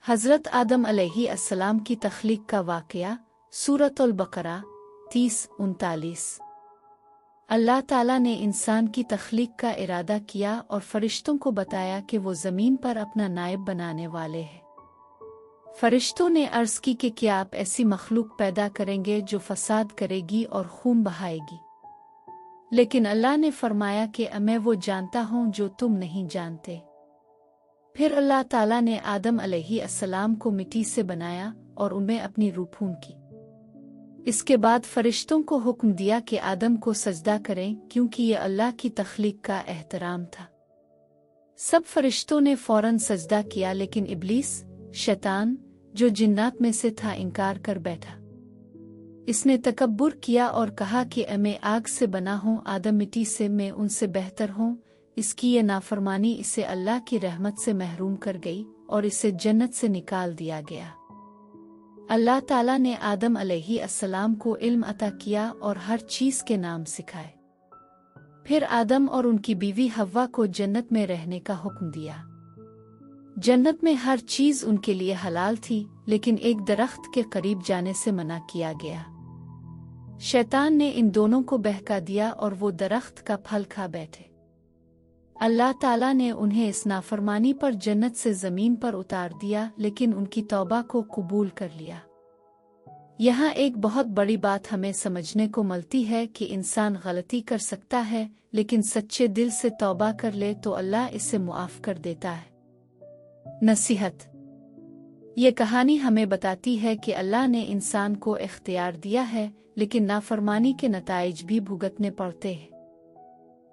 हज़रत आदम अलैहिस्सलाम की तख्लीक का वाक़या सूरतुल बकरा 30-39। अल्लाह ताला ने इंसान की तख्लीक का इरादा किया और फरिश्तों को बताया कि वो ज़मीन पर अपना नायब बनाने वाले हैं। फरिश्तों ने अर्ज़ की कि क्या आप ऐसी मखलूक पैदा करेंगे जो फसाद करेगी और खून बहाएगी? लेकिन अल्लाह ने फरमाया कि मैं वो जानता हूँ जो तुम नहीं जानते। फिर अल्लाह ताला ने आदम अलैहिस्सलाम को मिट्टी से बनाया और उनमें अपनी रूह फूंकी। इसके बाद फरिश्तों को हुक्म दिया कि आदम को सजदा करें, क्योंकि ये अल्लाह की तख्लीक का एहतराम था। सब फरिश्तों ने फौरन सजदा किया, लेकिन इब्लीस शैतान जो जिन्नात में से था इनकार कर बैठा। इसने तकब्बुर किया और कहा कि मैं आग से बना हूँ, आदम मिट्टी से, मैं उनसे बेहतर हूँ। इसकी ये नाफरमानी इसे अल्लाह की रहमत से महरूम कर गई और इसे जन्नत से निकाल दिया गया। अल्लाह ताला ने आदम अलैहिस्सलाम को इल्म अता किया और हर चीज़ के नाम सिखाए। फिर आदम और उनकी बीवी हव्वा को जन्नत में रहने का हुक्म दिया। जन्नत में हर चीज़ उनके लिए हलाल थी, लेकिन एक दरख्त के करीब जाने से मना किया गया। शैतान ने इन दोनों को बहका दिया और वो दरख्त का फल खा बैठे। अल्लाह ताला ने उन्हें इस नाफरमानी पर जन्नत से ज़मीन पर उतार दिया, लेकिन उनकी तौबा को कबूल कर लिया। यहाँ एक बहुत बड़ी बात हमें समझने को मिलती है कि इंसान गलती कर सकता है, लेकिन सच्चे दिल से तौबा कर ले तो अल्लाह इसे मुआफ़ कर देता है। नसीहत: ये कहानी हमें बताती है कि अल्लाह ने इंसान को इख्तियार दिया है, लेकिन नाफरमानी के नताइज भी भुगतने पड़ते हैं।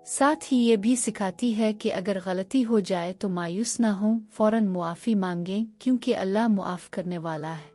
साथ ही ये भी सिखाती है कि अगर गलती हो जाए तो मायूस ना हों, फौरन मुआफ़ी मांगें, क्योंकि अल्लाह मुआफ़ करने वाला है।